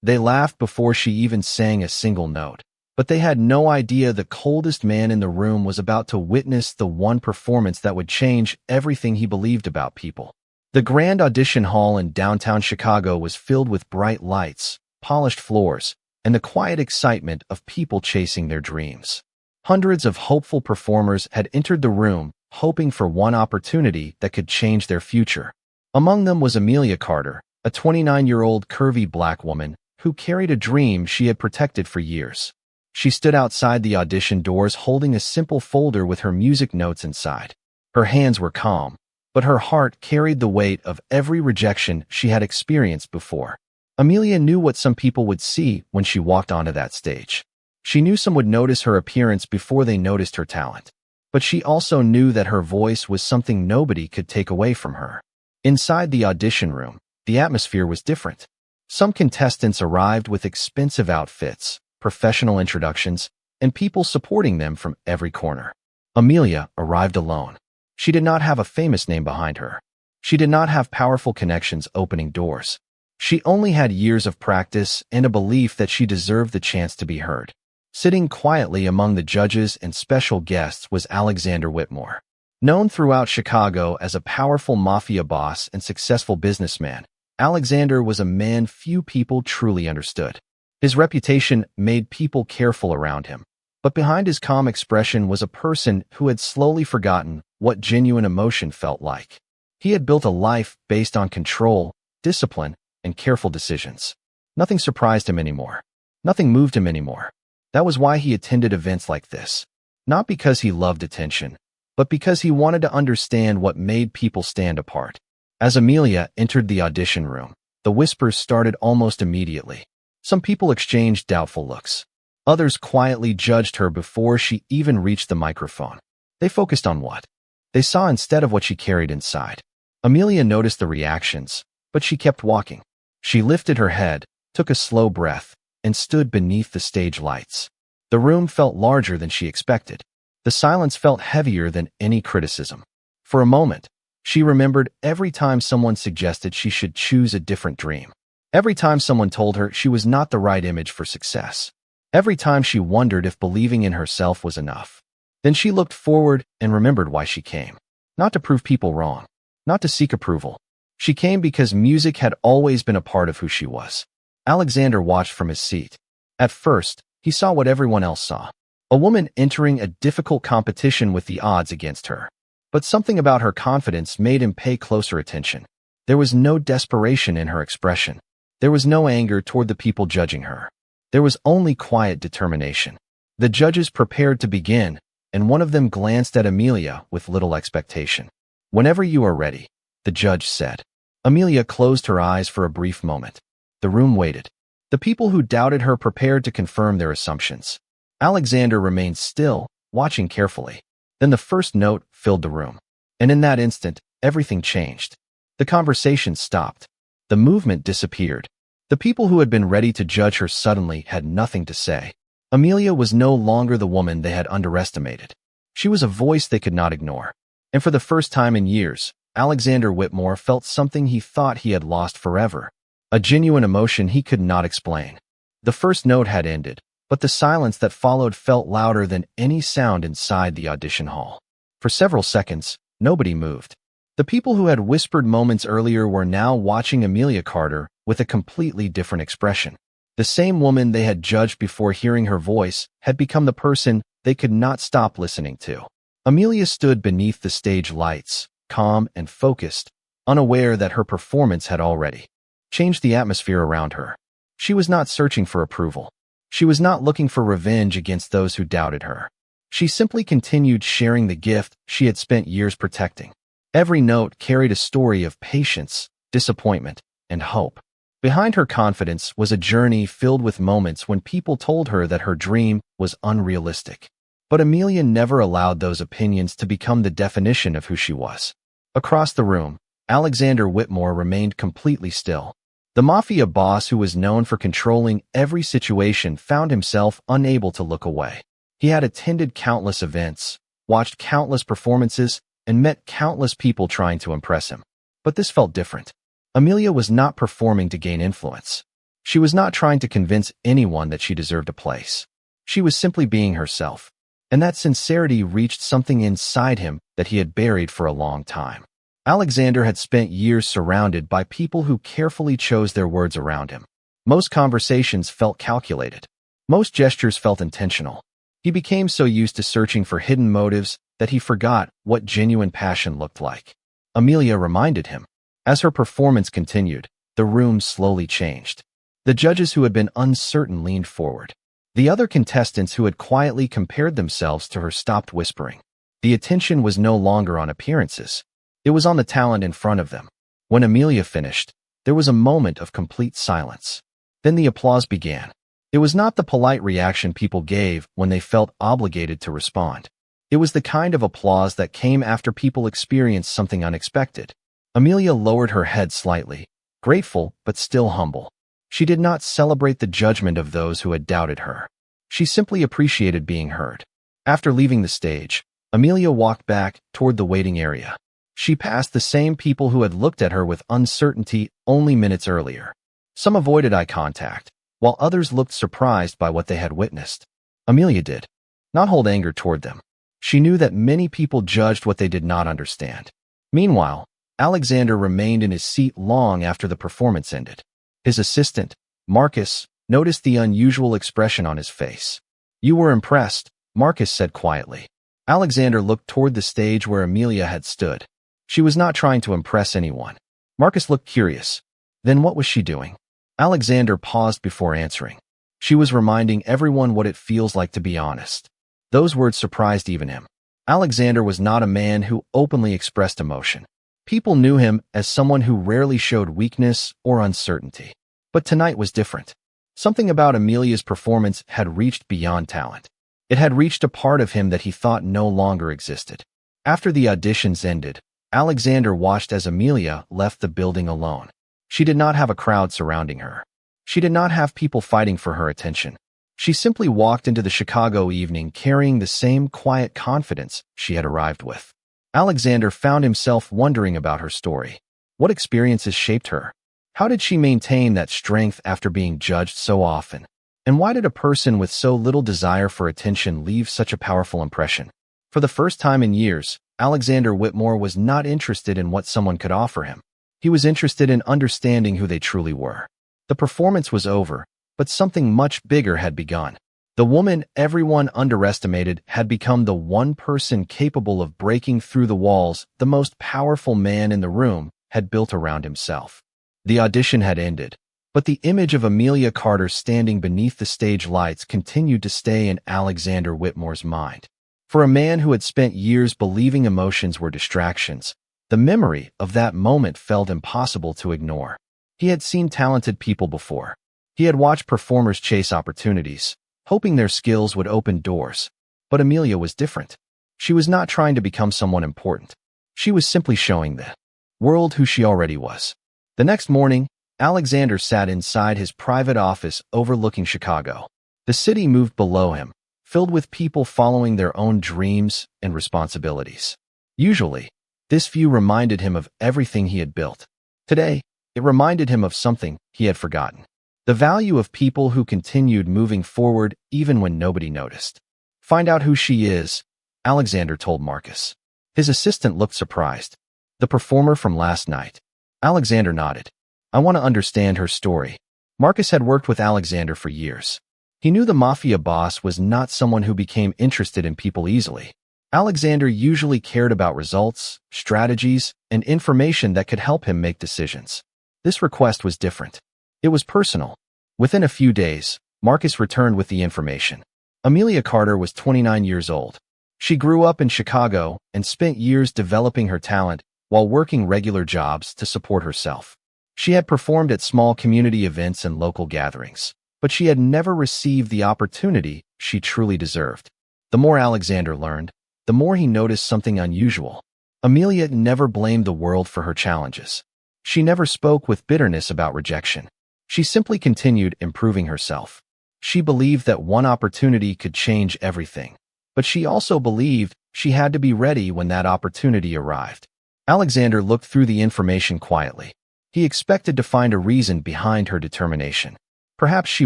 They laughed before she even sang a single note. But they had no idea the coldest man in the room was about to witness the one performance that would change everything he believed about people. The grand audition hall in downtown Chicago was filled with bright lights, polished floors, and the quiet excitement of people chasing their dreams. Hundreds of hopeful performers had entered the room, hoping for one opportunity that could change their future. Among them was Amelia Carter, a 29-year-old curvy black woman who carried a dream she had protected for years. She stood outside the audition doors holding a simple folder with her music notes inside. Her hands were calm, but her heart carried the weight of every rejection she had experienced before. Amelia knew what some people would see when she walked onto that stage. She knew some would notice her appearance before they noticed her talent. But she also knew that her voice was something nobody could take away from her. Inside the audition room, the atmosphere was different. Some contestants arrived with expensive outfits, professional introductions, and people supporting them from every corner. Amelia arrived alone. She did not have a famous name behind her. She did not have powerful connections opening doors. She only had years of practice and a belief that she deserved the chance to be heard. Sitting quietly among the judges and special guests was Alexander Whitmore. Known throughout Chicago as a powerful mafia boss and successful businessman, Alexander was a man few people truly understood. His reputation made people careful around him. But behind his calm expression was a person who had slowly forgotten what genuine emotion felt like. He had built a life based on control, discipline, and careful decisions. Nothing surprised him anymore. Nothing moved him anymore. That was why he attended events like this. Not because he loved attention, but because he wanted to understand what made people stand apart. As Amelia entered the audition room, the whispers started almost immediately. Some people exchanged doubtful looks. Others quietly judged her before she even reached the microphone. They focused on what they saw instead of what she carried inside. Amelia noticed the reactions, but she kept walking. She lifted her head, took a slow breath, and stood beneath the stage lights. The room felt larger than she expected. The silence felt heavier than any criticism. For a moment, she remembered every time someone suggested she should choose a different dream. Every time someone told her she was not the right image for success. Every time she wondered if believing in herself was enough. Then she looked forward and remembered why she came. Not to prove people wrong. Not to seek approval. She came because music had always been a part of who she was. Alexander watched from his seat. At first, he saw what everyone else saw. A woman entering a difficult competition with the odds against her. But something about her confidence made him pay closer attention. There was no desperation in her expression. There was no anger toward the people judging her. There was only quiet determination. The judges prepared to begin, and one of them glanced at Amelia with little expectation. "Whenever you are ready," the judge said. Amelia closed her eyes for a brief moment. The room waited. The people who doubted her prepared to confirm their assumptions. Alexander remained still, watching carefully. Then the first note filled the room. And in that instant, everything changed. The conversation stopped. The movement disappeared. The people who had been ready to judge her suddenly had nothing to say. Amelia was no longer the woman they had underestimated. She was a voice they could not ignore. And for the first time in years, Alexander Whitmore felt something he thought he had lost forever. A genuine emotion he could not explain. The first note had ended, but the silence that followed felt louder than any sound inside the audition hall. For several seconds, nobody moved. The people who had whispered moments earlier were now watching Amelia Carter with a completely different expression. The same woman they had judged before hearing her voice had become the person they could not stop listening to. Amelia stood beneath the stage lights, calm and focused, unaware that her performance had already changed the atmosphere around her. She was not searching for approval. She was not looking for revenge against those who doubted her. She simply continued sharing the gift she had spent years protecting. Every note carried a story of patience, disappointment, and hope. Behind her confidence was a journey filled with moments when people told her that her dream was unrealistic. But Amelia never allowed those opinions to become the definition of who she was. Across the room, Alexander Whitmore remained completely still. The mafia boss who was known for controlling every situation found himself unable to look away. He had attended countless events, watched countless performances, and met countless people trying to impress him. But this felt different. Amelia was not performing to gain influence. She was not trying to convince anyone that she deserved a place. She was simply being herself, and that sincerity reached something inside him that he had buried for a long time. Alexander had spent years surrounded by people who carefully chose their words around him. Most conversations felt calculated. Most gestures felt intentional. He became so used to searching for hidden motives that he forgot what genuine passion looked like. Amelia reminded him. As her performance continued, the room slowly changed. The judges who had been uncertain leaned forward. The other contestants who had quietly compared themselves to her stopped whispering. The attention was no longer on appearances. It was on the talent in front of them. When Amelia finished, there was a moment of complete silence. Then the applause began. It was not the polite reaction people gave when they felt obligated to respond. It was the kind of applause that came after people experienced something unexpected. Amelia lowered her head slightly, grateful but still humble. She did not celebrate the judgment of those who had doubted her. She simply appreciated being heard. After leaving the stage, Amelia walked back toward the waiting area. She passed the same people who had looked at her with uncertainty only minutes earlier. Some avoided eye contact, while others looked surprised by what they had witnessed. Amelia did not hold anger toward them. She knew that many people judged what they did not understand. Meanwhile, Alexander remained in his seat long after the performance ended. His assistant, Marcus, noticed the unusual expression on his face. "You were impressed," Marcus said quietly. Alexander looked toward the stage where Amelia had stood. She was not trying to impress anyone. Marcus looked curious. Then what was she doing? Alexander paused before answering. She was reminding everyone what it feels like to be honest. Those words surprised even him. Alexander was not a man who openly expressed emotion. People knew him as someone who rarely showed weakness or uncertainty. But tonight was different. Something about Amelia's performance had reached beyond talent. It had reached a part of him that he thought no longer existed. After the auditions ended, Alexander watched as Amelia left the building alone. She did not have a crowd surrounding her. She did not have people fighting for her attention. She simply walked into the Chicago evening carrying the same quiet confidence she had arrived with. Alexander found himself wondering about her story. What experiences shaped her? How did she maintain that strength after being judged so often? And why did a person with so little desire for attention leave such a powerful impression? For the first time in years, Alexander Whitmore was not interested in what someone could offer him. He was interested in understanding who they truly were. The performance was over, but something much bigger had begun. The woman everyone underestimated had become the one person capable of breaking through the walls the most powerful man in the room had built around himself. The audition had ended, but the image of Amelia Carter standing beneath the stage lights continued to stay in Alexander Whitmore's mind. For a man who had spent years believing emotions were distractions, the memory of that moment felt impossible to ignore. He had seen talented people before. He had watched performers chase opportunities, hoping their skills would open doors. But Amelia was different. She was not trying to become someone important. She was simply showing the world who she already was. The next morning, Alexander sat inside his private office overlooking Chicago. The city moved below him, filled with people following their own dreams and responsibilities. Usually, this view reminded him of everything he had built. Today, it reminded him of something he had forgotten. The value of people who continued moving forward even when nobody noticed. "Find out who she is," Alexander told Marcus. His assistant looked surprised. "The performer from last night." Alexander nodded. "I want to understand her story." Marcus had worked with Alexander for years. He knew the Mafia Boss was not someone who became interested in people easily. Alexander usually cared about results, strategies, and information that could help him make decisions. This request was different. It was personal. Within a few days, Marcus returned with the information. Amelia Carter was 29 years old. She grew up in Chicago and spent years developing her talent while working regular jobs to support herself. She had performed at small community events and local gatherings, but she had never received the opportunity she truly deserved. The more Alexander learned, the more he noticed something unusual. Amelia never blamed the world for her challenges. She never spoke with bitterness about rejection. She simply continued improving herself. She believed that one opportunity could change everything, but she also believed she had to be ready when that opportunity arrived. Alexander looked through the information quietly. He expected to find a reason behind her determination. Perhaps she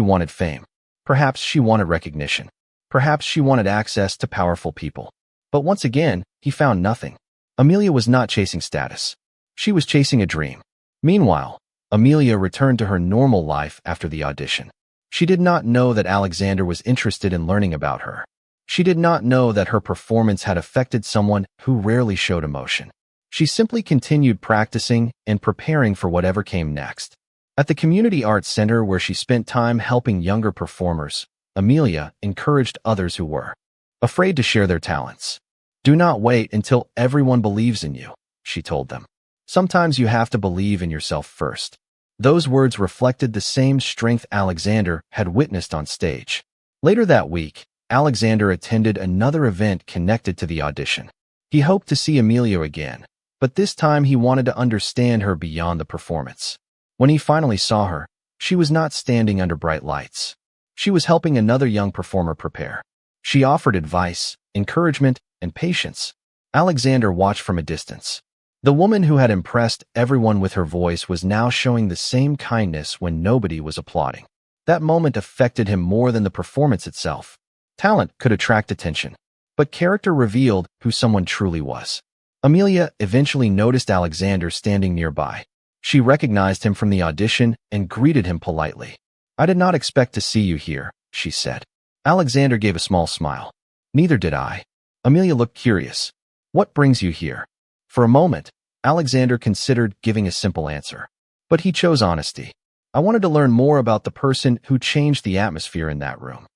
wanted fame. Perhaps she wanted recognition. Perhaps she wanted access to powerful people. But once again, he found nothing. Amelia was not chasing status. She was chasing a dream. Meanwhile, Amelia returned to her normal life after the audition. She did not know that Alexander was interested in learning about her. She did not know that her performance had affected someone who rarely showed emotion. She simply continued practicing and preparing for whatever came next. At the Community Arts Center where she spent time helping younger performers, Amelia encouraged others who were afraid to share their talents. "Do not wait until everyone believes in you," she told them. "Sometimes you have to believe in yourself first." Those words reflected the same strength Alexander had witnessed on stage. Later that week, Alexander attended another event connected to the audition. He hoped to see Amelia again, but this time he wanted to understand her beyond the performance. When he finally saw her, she was not standing under bright lights. She was helping another young performer prepare. She offered advice, encouragement, and patience. Alexander watched from a distance. The woman who had impressed everyone with her voice was now showing the same kindness when nobody was applauding. That moment affected him more than the performance itself. Talent could attract attention, but character revealed who someone truly was. Amelia eventually noticed Alexander standing nearby. She recognized him from the audition and greeted him politely. "I did not expect to see you here," she said. Alexander gave a small smile. "Neither did I." Amelia looked curious. "What brings you here?" For a moment, Alexander considered giving a simple answer. But he chose honesty. "I wanted to learn more about the person who changed the atmosphere in that room."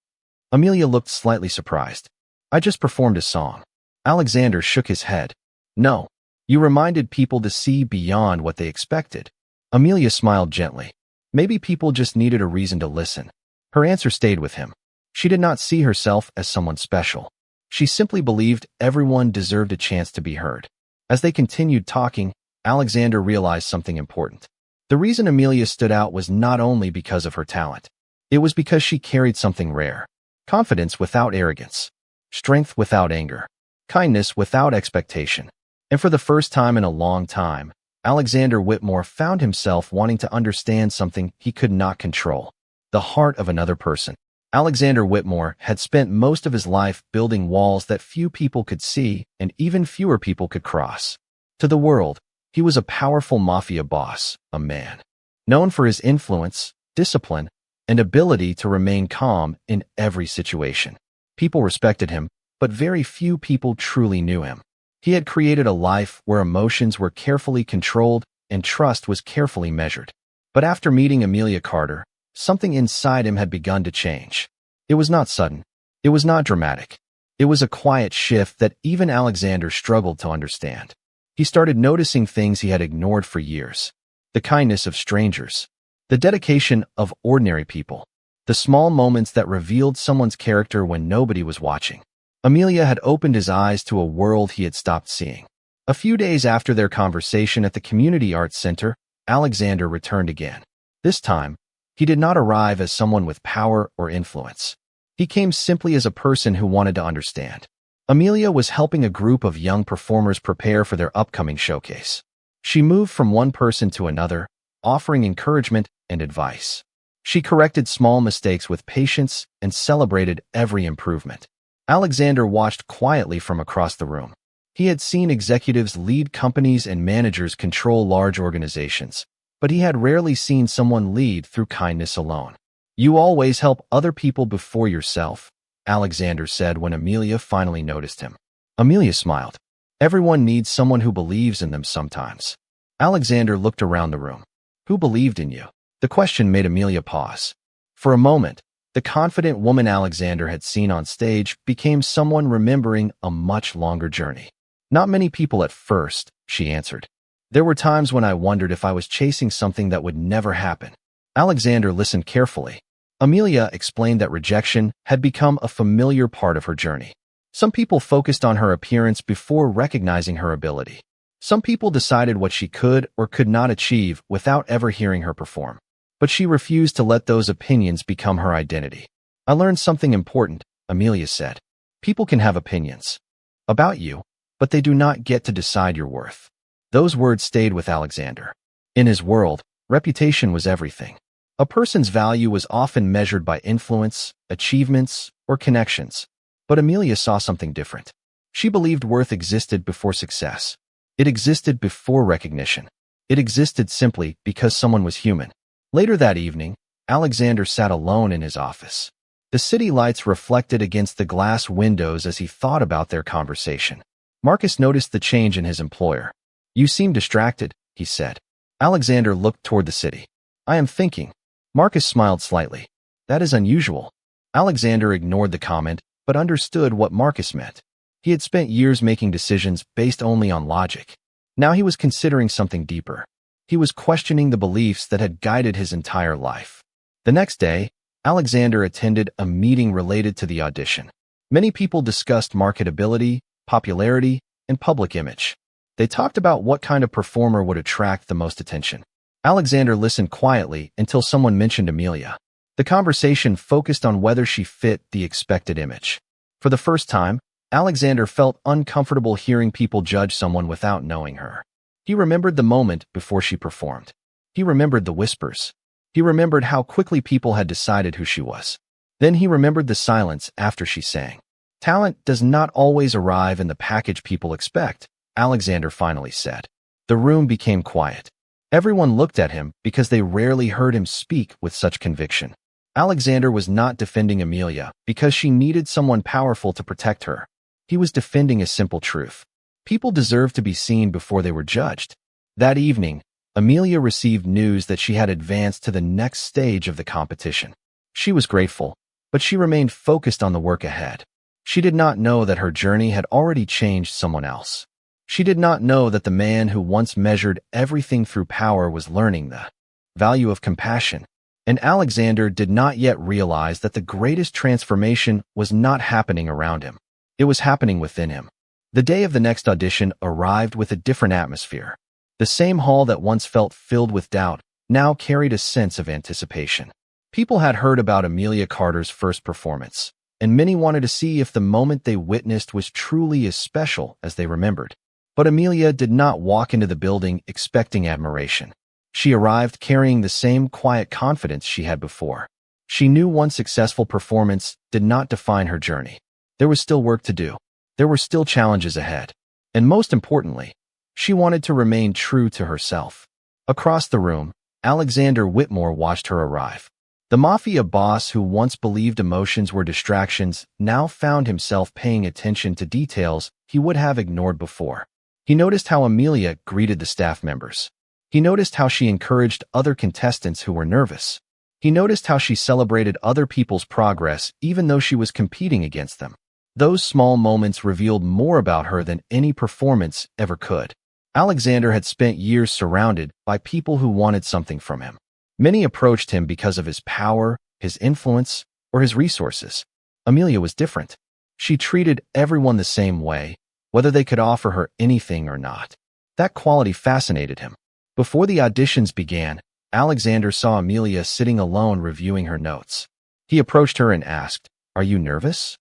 Amelia looked slightly surprised. "I just performed a song." Alexander shook his head. "No, you reminded people to see beyond what they expected." Amelia smiled gently. Maybe people just needed a reason to listen. Her answer stayed with him. She did not see herself as someone special. She simply believed everyone deserved a chance to be heard. As they continued talking, Alexander realized something important. The reason Amelia stood out was not only because of her talent. It was because she carried something rare. Confidence without arrogance. Strength without anger. Kindness without expectation. And for the first time in a long time, Alexander Whitmore found himself wanting to understand something he could not control. The heart of another person. Alexander Whitmore had spent most of his life building walls that few people could see and even fewer people could cross. To the world, he was a powerful mafia boss, a man known for his influence, discipline, and ability to remain calm in every situation. People respected him, but very few people truly knew him. He had created a life where emotions were carefully controlled and trust was carefully measured. But after meeting Amelia Carter, something inside him had begun to change. It was not sudden. It was not dramatic. It was a quiet shift that even Alexander struggled to understand. He started noticing things he had ignored for years. The kindness of strangers. The dedication of ordinary people. The small moments that revealed someone's character when nobody was watching. Amelia had opened his eyes to a world he had stopped seeing. A few days after their conversation at the Community Arts Center, Alexander returned again. This time, he did not arrive as someone with power or influence. He came simply as a person who wanted to understand. Amelia was helping a group of young performers prepare for their upcoming showcase. She moved from one person to another, offering encouragement and advice. She corrected small mistakes with patience and celebrated every improvement. Alexander watched quietly from across the room. He had seen executives lead companies and managers control large organizations, but he had rarely seen someone lead through kindness alone. "You always help other people before yourself," Alexander said when Amelia finally noticed him. Amelia smiled. "Everyone needs someone who believes in them sometimes." Alexander looked around the room. "Who believed in you?" The question made Amelia pause. For a moment, the confident woman Alexander had seen on stage became someone remembering a much longer journey. "Not many people at first," she answered. "There were times when I wondered if I was chasing something that would never happen." Alexander listened carefully. Amelia explained that rejection had become a familiar part of her journey. Some people focused on her appearance before recognizing her ability. Some people decided what she could or could not achieve without ever hearing her perform. But she refused to let those opinions become her identity. "I learned something important," Amelia said. "People can have opinions about you, but they do not get to decide your worth." Those words stayed with Alexander. In his world, reputation was everything. A person's value was often measured by influence, achievements, or connections. But Amelia saw something different. She believed worth existed before success. It existed before recognition. It existed simply because someone was human. Later that evening, Alexander sat alone in his office. The city lights reflected against the glass windows as he thought about their conversation. Marcus noticed the change in his employer. "You seem distracted," he said. Alexander looked toward the city. "I am thinking." Marcus smiled slightly. "That is unusual." Alexander ignored the comment, but understood what Marcus meant. He had spent years making decisions based only on logic. Now he was considering something deeper. He was questioning the beliefs that had guided his entire life. The next day, Alexander attended a meeting related to the audition. Many people discussed marketability, popularity, and public image. They talked about what kind of performer would attract the most attention. Alexander listened quietly until someone mentioned Amelia. The conversation focused on whether she fit the expected image. For the first time, Alexander felt uncomfortable hearing people judge someone without knowing her. He remembered the moment before she performed. He remembered the whispers. He remembered how quickly people had decided who she was. Then he remembered the silence after she sang. "Talent does not always arrive in the package people expect," Alexander finally said. The room became quiet. Everyone looked at him because they rarely heard him speak with such conviction. Alexander was not defending Amelia because she needed someone powerful to protect her. He was defending a simple truth. People deserved to be seen before they were judged. That evening, Amelia received news that she had advanced to the next stage of the competition. She was grateful, but she remained focused on the work ahead. She did not know that her journey had already changed someone else. She did not know that the man who once measured everything through power was learning the value of compassion. And Alexander did not yet realize that the greatest transformation was not happening around him. It was happening within him. The day of the next audition arrived with a different atmosphere. The same hall that once felt filled with doubt now carried a sense of anticipation. People had heard about Amelia Carter's first performance, and many wanted to see if the moment they witnessed was truly as special as they remembered. But Amelia did not walk into the building expecting admiration. She arrived carrying the same quiet confidence she had before. She knew one successful performance did not define her journey. There was still work to do. There were still challenges ahead. And most importantly, she wanted to remain true to herself. Across the room, Alexander Whitmore watched her arrive. The Mafia Boss who once believed emotions were distractions now found himself paying attention to details he would have ignored before. He noticed how Amelia greeted the staff members. He noticed how she encouraged other contestants who were nervous. He noticed how she celebrated other people's progress even though she was competing against them. Those small moments revealed more about her than any performance ever could. Alexander had spent years surrounded by people who wanted something from him. Many approached him because of his power, his influence, or his resources. Amelia was different. She treated everyone the same way, whether they could offer her anything or not. That quality fascinated him. Before the auditions began, Alexander saw Amelia sitting alone reviewing her notes. He approached her and asked, "Are you nervous?"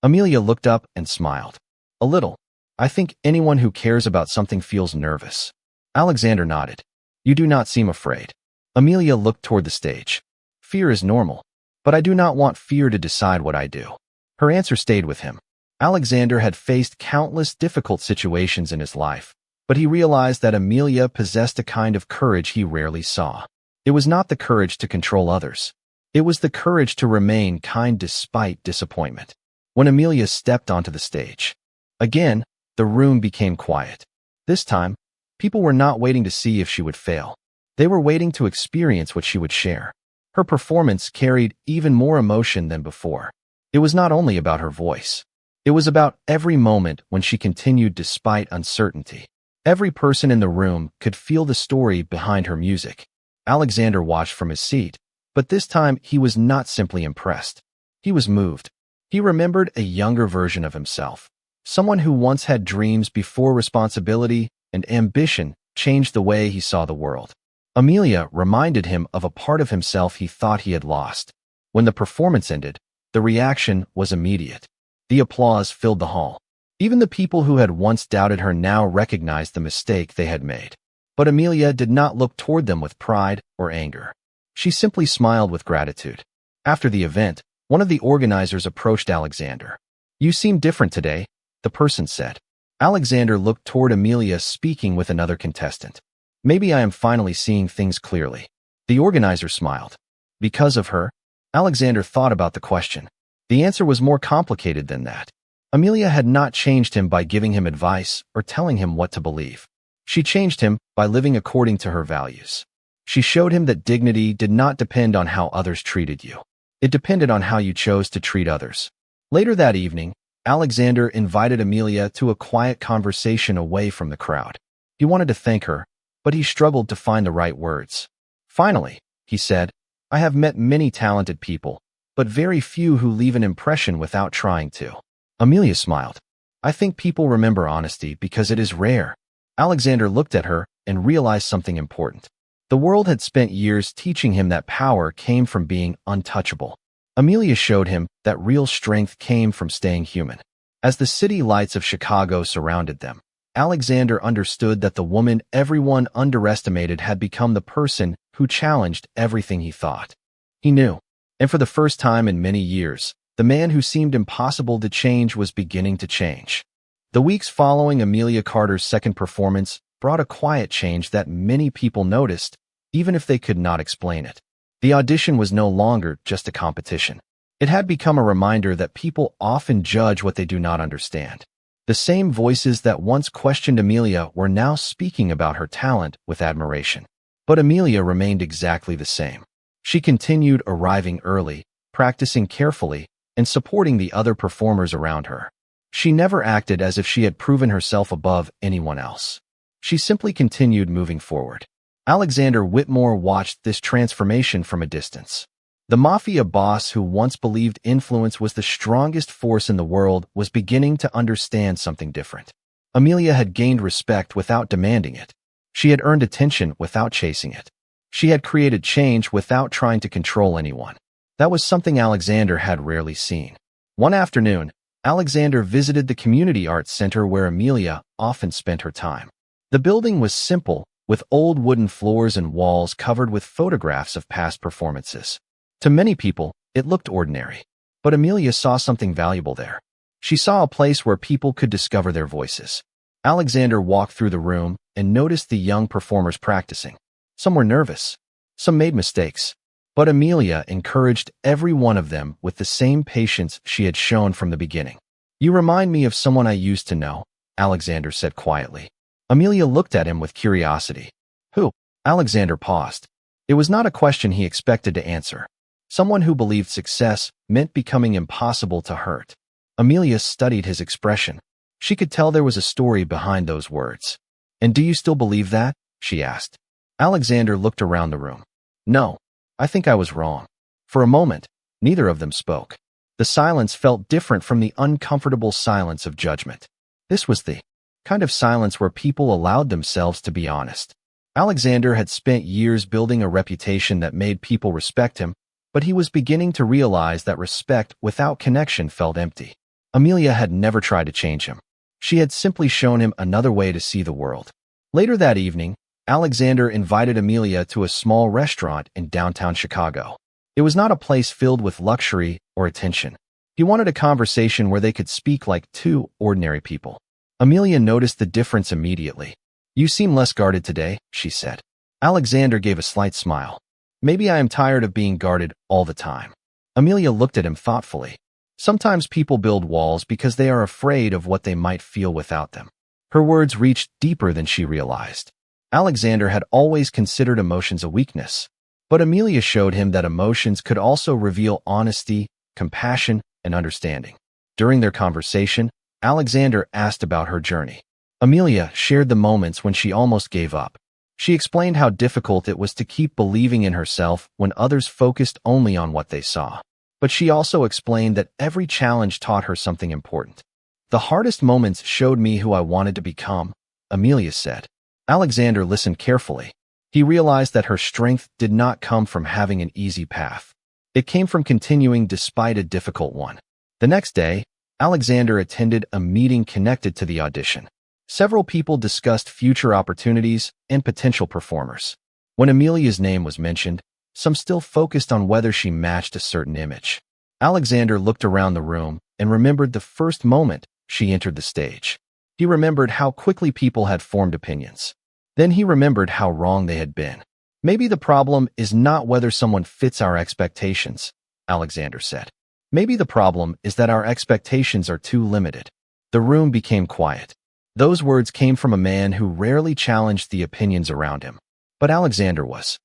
Amelia looked up and smiled. "A little. I think anyone who cares about something feels nervous." Alexander nodded. "You do not seem afraid." Amelia looked toward the stage. "Fear is normal, but I do not want fear to decide what I do." Her answer stayed with him. Alexander had faced countless difficult situations in his life, but he realized that Amelia possessed a kind of courage he rarely saw. It was not the courage to control others. It was the courage to remain kind despite disappointment. When Amelia stepped onto the stage, again, the room became quiet. This time, people were not waiting to see if she would fail. They were waiting to experience what she would share. Her performance carried even more emotion than before. It was not only about her voice. It was about every moment when she continued despite uncertainty. Every person in the room could feel the story behind her music. Alexander watched from his seat, but this time he was not simply impressed. He was moved. He remembered a younger version of himself, someone who once had dreams before responsibility and ambition changed the way he saw the world. Amelia reminded him of a part of himself he thought he had lost. When the performance ended, the reaction was immediate. The applause filled the hall. Even the people who had once doubted her now recognized the mistake they had made. But Amelia did not look toward them with pride or anger. She simply smiled with gratitude. After the event, one of the organizers approached Alexander. "You seem different today," the person said. Alexander looked toward Amelia, speaking with another contestant. "Maybe I am finally seeing things clearly." The organizer smiled. Because of her? Alexander thought about the question. The answer was more complicated than that. Amelia had not changed him by giving him advice or telling him what to believe. She changed him by living according to her values. She showed him that dignity did not depend on how others treated you. It depended on how you chose to treat others. Later that evening, Alexander invited Amelia to a quiet conversation away from the crowd. He wanted to thank her, but he struggled to find the right words. "Finally," he said, "I have met many talented people, but very few who leave an impression without trying to." Amelia smiled. "I think people remember honesty because it is rare." Alexander looked at her and realized something important. The world had spent years teaching him that power came from being untouchable. Amelia showed him that real strength came from staying human. As the city lights of Chicago surrounded them, Alexander understood that the woman everyone underestimated had become the person who challenged everything he thought. He knew, and for the first time in many years, the man who seemed impossible to change was beginning to change. The weeks following Amelia Carter's second performance brought a quiet change that many people noticed, even if they could not explain it. The audition was no longer just a competition. It had become a reminder that people often judge what they do not understand. The same voices that once questioned Amelia were now speaking about her talent with admiration. But Amelia remained exactly the same. She continued arriving early, practicing carefully, and supporting the other performers around her. She never acted as if she had proven herself above anyone else. She simply continued moving forward. Alexander Whitmore watched this transformation from a distance. The Mafia Boss who once believed influence was the strongest force in the world was beginning to understand something different. Amelia had gained respect without demanding it. She had earned attention without chasing it. She had created change without trying to control anyone. That was something Alexander had rarely seen. One afternoon, Alexander visited the community arts center where Amelia often spent her time. The building was simple, with old wooden floors and walls covered with photographs of past performances. To many people, it looked ordinary. But Amelia saw something valuable there. She saw a place where people could discover their voices. Alexander walked through the room and noticed the young performers practicing. Some were nervous. Some made mistakes. But Amelia encouraged every one of them with the same patience she had shown from the beginning. "You remind me of someone I used to know," Alexander said quietly. Amelia looked at him with curiosity. "Who?" Alexander paused. It was not a question he expected to answer. Someone who believed success meant becoming impossible to hurt. Amelia studied his expression. She could tell there was a story behind those words. "And do you still believe that?" she asked. Alexander looked around the room. "No, I think I was wrong." For a moment, neither of them spoke. The silence felt different from the uncomfortable silence of judgment. This was the kind of silence where people allowed themselves to be honest. Alexander had spent years building a reputation that made people respect him, but he was beginning to realize that respect without connection felt empty. Amelia had never tried to change him. She had simply shown him another way to see the world. Later that evening, Alexander invited Amelia to a small restaurant in downtown Chicago. It was not a place filled with luxury or attention. He wanted a conversation where they could speak like two ordinary people. Amelia noticed the difference immediately. "You seem less guarded today," she said. Alexander gave a slight smile. "Maybe I am tired of being guarded all the time." Amelia looked at him thoughtfully. Sometimes people build walls because they are afraid of what they might feel without them. Her words reached deeper than she realized. Alexander had always considered emotions a weakness, but Amelia showed him that emotions could also reveal honesty, compassion, and understanding. During their conversation, Alexander asked about her journey. Amelia shared the moments when she almost gave up. She explained how difficult it was to keep believing in herself when others focused only on what they saw. But she also explained that every challenge taught her something important. "The hardest moments showed me who I wanted to become," Amelia said. Alexander listened carefully. He realized that her strength did not come from having an easy path. It came from continuing despite a difficult one. The next day, Alexander attended a meeting connected to the audition. Several people discussed future opportunities and potential performers. When Amelia's name was mentioned, some still focused on whether she matched a certain image. Alexander looked around the room and remembered the first moment she entered the stage. He remembered how quickly people had formed opinions. Then he remembered how wrong they had been. Maybe the problem is not whether someone fits our expectations, Alexander said. Maybe the problem is that our expectations are too limited. The room became quiet. Those words came from a man who rarely challenged the opinions around him. But Alexander was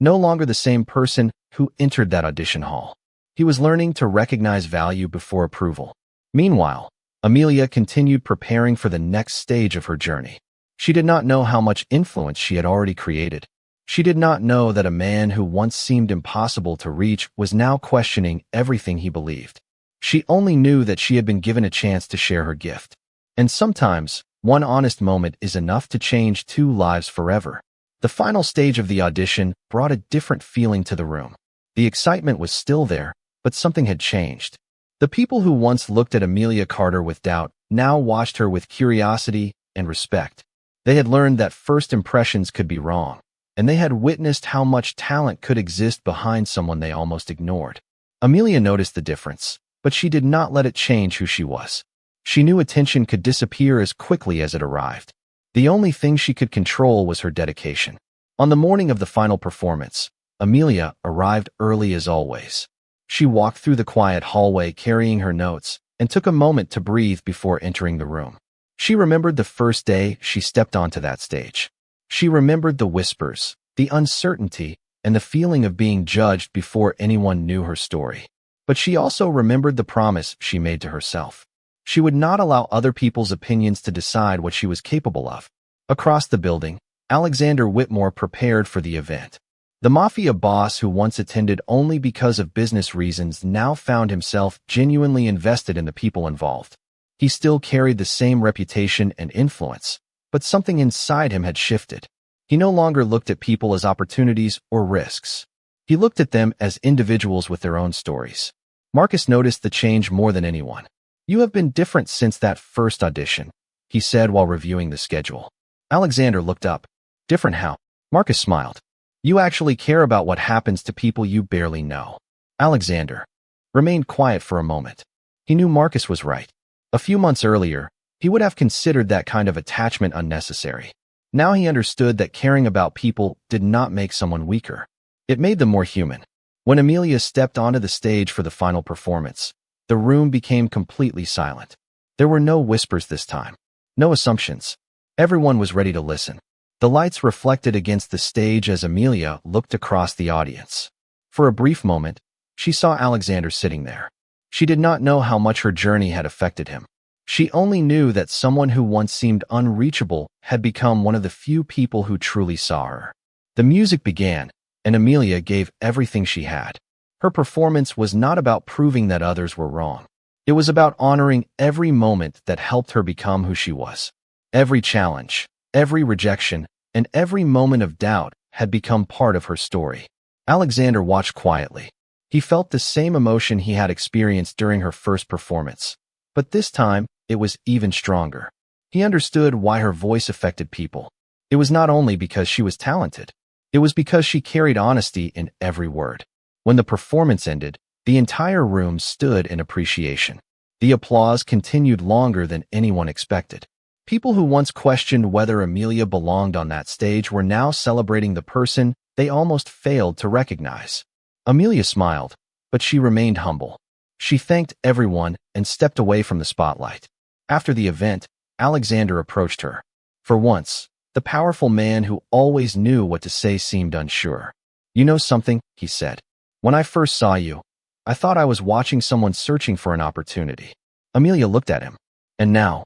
no longer the same person who entered that audition hall. He was learning to recognize value before approval. Meanwhile, Amelia continued preparing for the next stage of her journey. She did not know how much influence she had already created. She did not know that a man who once seemed impossible to reach was now questioning everything he believed. She only knew that she had been given a chance to share her gift. And sometimes, one honest moment is enough to change two lives forever. The final stage of the audition brought a different feeling to the room. The excitement was still there, but something had changed. The people who once looked at Amelia Carter with doubt now watched her with curiosity and respect. They had learned that first impressions could be wrong, and they had witnessed how much talent could exist behind someone they almost ignored. Amelia noticed the difference, but she did not let it change who she was. She knew attention could disappear as quickly as it arrived. The only thing she could control was her dedication. On the morning of the final performance, Amelia arrived early as always. She walked through the quiet hallway carrying her notes and took a moment to breathe before entering the room. She remembered the first day she stepped onto that stage. She remembered the whispers, the uncertainty, and the feeling of being judged before anyone knew her story. But she also remembered the promise she made to herself. She would not allow other people's opinions to decide what she was capable of. Across the building, Alexander Whitmore prepared for the event. The Mafia Boss who once attended only because of business reasons now found himself genuinely invested in the people involved. He still carried the same reputation and influence, but something inside him had shifted. He no longer looked at people as opportunities or risks. He looked at them as individuals with their own stories. Marcus noticed the change more than anyone. "You have been different since that first audition," he said while reviewing the schedule. Alexander looked up. "Different how?" Marcus smiled. "You actually care about what happens to people you barely know." Alexander remained quiet for a moment. He knew Marcus was right. A few months earlier, he would have considered that kind of attachment unnecessary. Now he understood that caring about people did not make someone weaker. It made them more human. When Amelia stepped onto the stage for the final performance, the room became completely silent. There were no whispers this time, no assumptions. Everyone was ready to listen. The lights reflected against the stage as Amelia looked across the audience. For a brief moment, she saw Alexander sitting there. She did not know how much her journey had affected him. She only knew that someone who once seemed unreachable had become one of the few people who truly saw her. The music began, and Amelia gave everything she had. Her performance was not about proving that others were wrong. It was about honoring every moment that helped her become who she was. Every challenge, every rejection, and every moment of doubt had become part of her story. Alexander watched quietly. He felt the same emotion he had experienced during her first performance, but this time it was even stronger. He understood why her voice affected people. It was not only because she was talented. It was because she carried honesty in every word. When the performance ended, the entire room stood in appreciation. The applause continued longer than anyone expected. People who once questioned whether Amelia belonged on that stage were now celebrating the person they almost failed to recognize. Amelia smiled, but she remained humble. She thanked everyone and stepped away from the spotlight. After the event, Alexander approached her. For once, the powerful man who always knew what to say seemed unsure. "You know something," he said. "When I first saw you, I thought I was watching someone searching for an opportunity." Amelia looked at him. "And now?"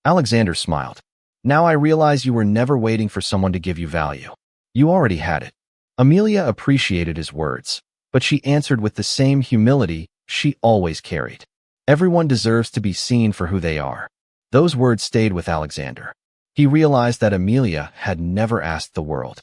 Alexander smiled. "Now I realize you were never waiting for someone to give you value. You already had it." Amelia appreciated his words, but she answered with the same humility she always carried. "Everyone deserves to be seen for who they are." Those words stayed with Alexander. He realized that Amelia had never asked the world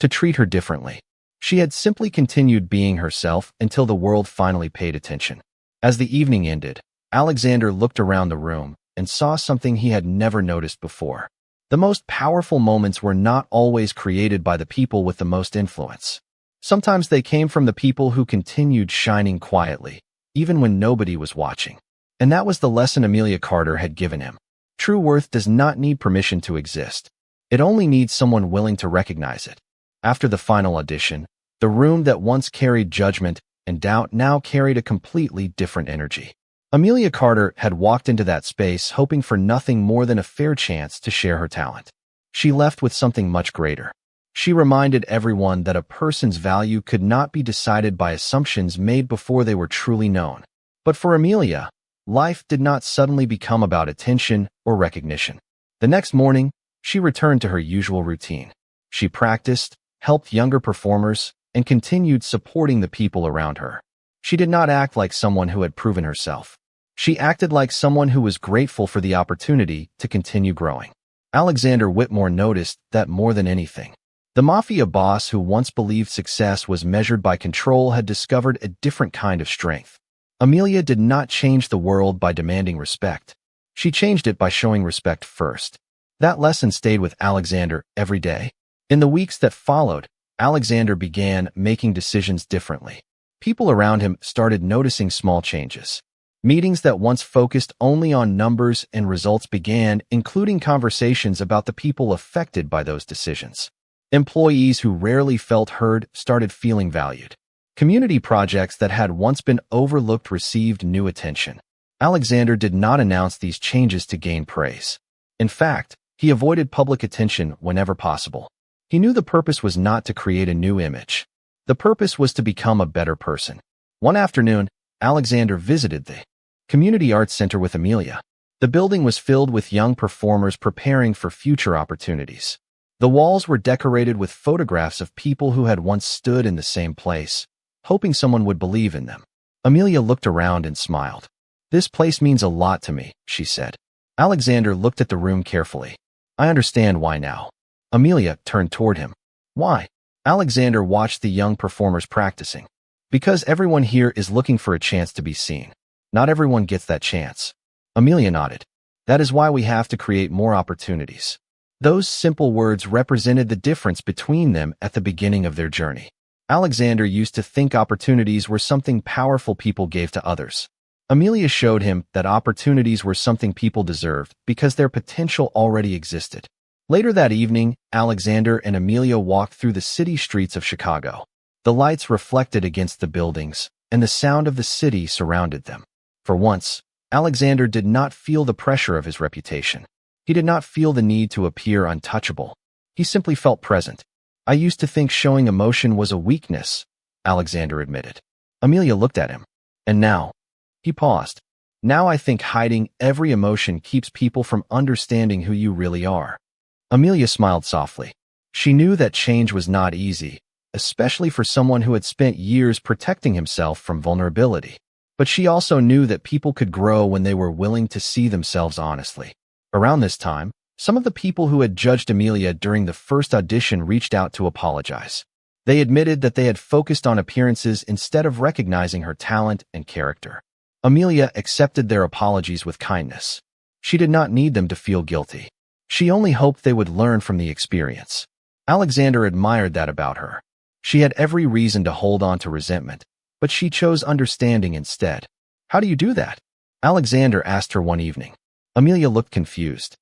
to treat her differently. She had simply continued being herself until the world finally paid attention. As the evening ended, Alexander looked around the room and saw something he had never noticed before. The most powerful moments were not always created by the people with the most influence. Sometimes they came from the people who continued shining quietly, even when nobody was watching. And that was the lesson Amelia Carter had given him. True worth does not need permission to exist. It only needs someone willing to recognize it. After the final audition, the room that once carried judgment and doubt now carried a completely different energy. Amelia Carter had walked into that space hoping for nothing more than a fair chance to share her talent. She left with something much greater. She reminded everyone that a person's value could not be decided by assumptions made before they were truly known. But for Amelia, life did not suddenly become about attention or recognition. The next morning, she returned to her usual routine. She practiced, helped younger performers, and continued supporting the people around her. She did not act like someone who had proven herself. She acted like someone who was grateful for the opportunity to continue growing. Alexander Whitmore noticed that more than anything, the Mafia Boss who once believed success was measured by control had discovered a different kind of strength. Amelia did not change the world by demanding respect. She changed it by showing respect first. That lesson stayed with Alexander every day. In the weeks that followed, Alexander began making decisions differently. People around him started noticing small changes. Meetings that once focused only on numbers and results began including conversations about the people affected by those decisions. Employees who rarely felt heard started feeling valued. Community projects that had once been overlooked received new attention. Alexander did not announce these changes to gain praise. In fact, he avoided public attention whenever possible. He knew the purpose was not to create a new image. The purpose was to become a better person. One afternoon, Alexander visited the Community Arts Center with Amelia. The building was filled with young performers preparing for future opportunities. The walls were decorated with photographs of people who had once stood in the same place, hoping someone would believe in them. Amelia looked around and smiled. "This place means a lot to me," she said. Alexander looked at the room carefully. "I understand why now." Amelia turned toward him. "Why?" Alexander watched the young performers practicing. "Because everyone here is looking for a chance to be seen. Not everyone gets that chance." Amelia nodded. "That is why we have to create more opportunities." Those simple words represented the difference between them at the beginning of their journey. Alexander used to think opportunities were something powerful people gave to others. Amelia showed him that opportunities were something people deserved because their potential already existed. Later that evening, Alexander and Amelia walked through the city streets of Chicago. The lights reflected against the buildings, and the sound of the city surrounded them. For once, Alexander did not feel the pressure of his reputation. He did not feel the need to appear untouchable. He simply felt present. "I used to think showing emotion was a weakness," Alexander admitted. Amelia looked at him. "And now?" He paused. "Now I think hiding every emotion keeps people from understanding who you really are." Amelia smiled softly. She knew that change was not easy, especially for someone who had spent years protecting himself from vulnerability. But she also knew that people could grow when they were willing to see themselves honestly. Around this time, some of the people who had judged Amelia during the first audition reached out to apologize. They admitted that they had focused on appearances instead of recognizing her talent and character. Amelia accepted their apologies with kindness. She did not need them to feel guilty. She only hoped they would learn from the experience. Alexander admired that about her. She had every reason to hold on to resentment, but she chose understanding instead. "How do you do that?" Alexander asked her one evening. Amelia looked confused.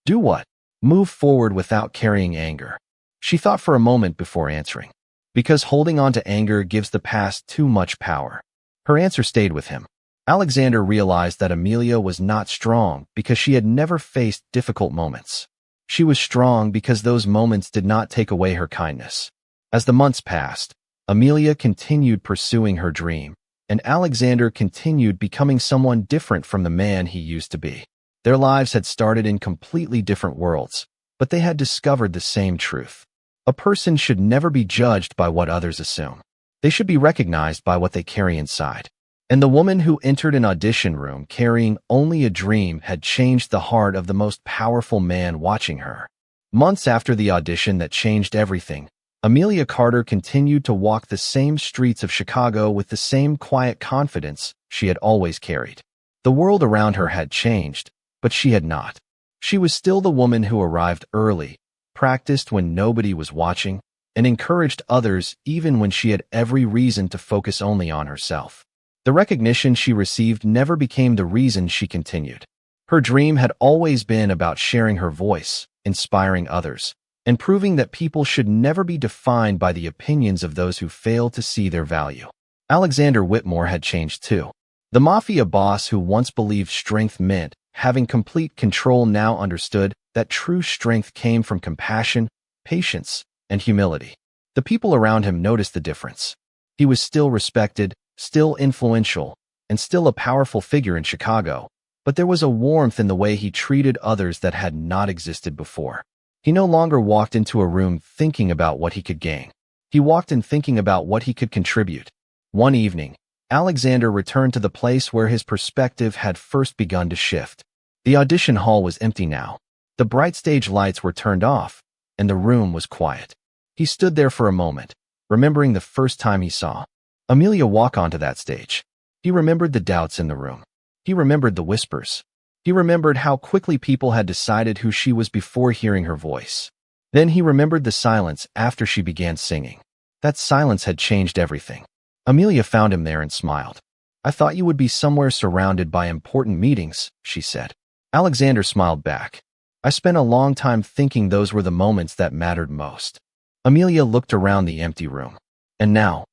"Do what?" "Move forward without carrying anger." She thought for a moment before answering. "Because holding on to anger gives the past too much power." Her answer stayed with him. Alexander realized that Amelia was not strong because she had never faced difficult moments. She was strong because those moments did not take away her kindness. As the months passed, Amelia continued pursuing her dream, and Alexander continued becoming someone different from the man he used to be. Their lives had started in completely different worlds, but they had discovered the same truth. A person should never be judged by what others assume. They should be recognized by what they carry inside. And the woman who entered an audition room carrying only a dream had changed the heart of the most powerful man watching her. Months after the audition that changed everything, Amelia Carter continued to walk the same streets of Chicago with the same quiet confidence she had always carried. The world around her had changed, but she had not. She was still the woman who arrived early, practiced when nobody was watching, and encouraged others even when she had every reason to focus only on herself. The recognition she received never became the reason she continued. Her dream had always been about sharing her voice, inspiring others, and proving that people should never be defined by the opinions of those who fail to see their value. Alexander Whitmore had changed too. The mafia boss who once believed strength meant having complete control now understood that true strength came from compassion, patience, and humility. The people around him noticed the difference. He was still respected, still influential, and still a powerful figure in Chicago, but there was a warmth in the way he treated others that had not existed before. He no longer walked into a room thinking about what he could gain. He walked in thinking about what he could contribute. One evening, Alexander returned to the place where his perspective had first begun to shift. The audition hall was empty now. The bright stage lights were turned off, and the room was quiet. He stood there for a moment, remembering the first time he saw Amelia walk onto that stage. He remembered the doubts in the room. He remembered the whispers. He remembered how quickly people had decided who she was before hearing her voice. Then he remembered the silence after she began singing. That silence had changed everything. Amelia found him there and smiled. "I thought you would be somewhere surrounded by important meetings," she said. Alexander smiled back. "I spent a long time thinking those were the moments that mattered most." Amelia looked around the empty room. "And now?"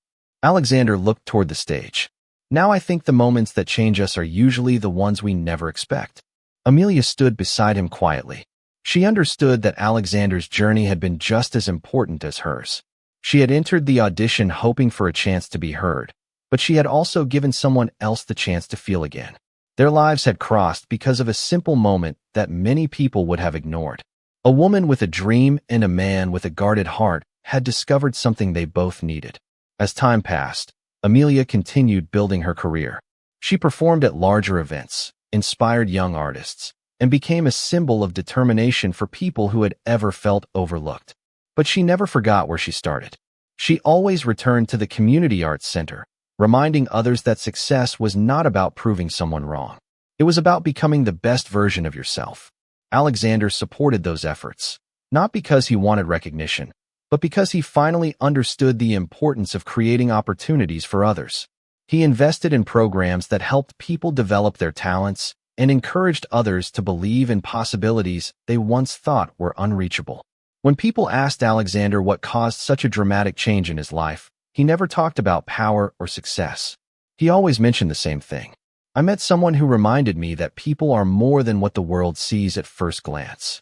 Alexander looked toward the stage. "Now I think the moments that change us are usually the ones we never expect." Amelia stood beside him quietly. She understood that Alexander's journey had been just as important as hers. She had entered the audition hoping for a chance to be heard, but she had also given someone else the chance to feel again. Their lives had crossed because of a simple moment that many people would have ignored. A woman with a dream and a man with a guarded heart had discovered something they both needed. As time passed, Amelia continued building her career. She performed at larger events, inspired young artists, and became a symbol of determination for people who had ever felt overlooked. But she never forgot where she started. She always returned to the Community Arts Center, reminding others that success was not about proving someone wrong. It was about becoming the best version of yourself. Alexander supported those efforts, not because he wanted recognition, but because he finally understood the importance of creating opportunities for others. He invested in programs that helped people develop their talents and encouraged others to believe in possibilities they once thought were unreachable. When people asked Alexander what caused such a dramatic change in his life, he never talked about power or success. He always mentioned the same thing. "I met someone who reminded me that people are more than what the world sees at first glance."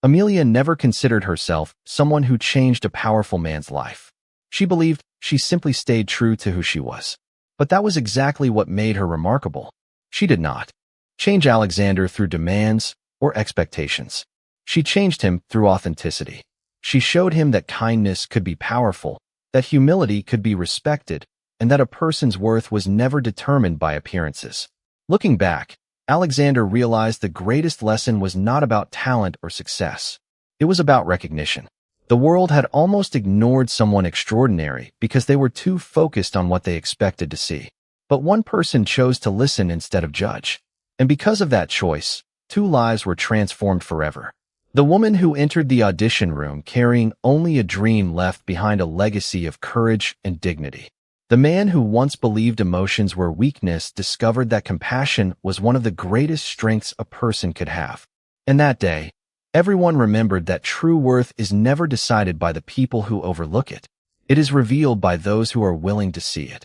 Amelia never considered herself someone who changed a powerful man's life. She believed she simply stayed true to who she was. But that was exactly what made her remarkable. She did not change Alexander through demands or expectations. She changed him through authenticity. She showed him that kindness could be powerful, that humility could be respected, and that a person's worth was never determined by appearances. Looking back, Alexander realized the greatest lesson was not about talent or success. It was about recognition. The world had almost ignored someone extraordinary because they were too focused on what they expected to see. But one person chose to listen instead of judge. And because of that choice, 2 lives were transformed forever. The woman who entered the audition room carrying only a dream left behind a legacy of courage and dignity. The man who once believed emotions were weakness discovered that compassion was one of the greatest strengths a person could have. And that day, everyone remembered that true worth is never decided by the people who overlook it. It is revealed by those who are willing to see it.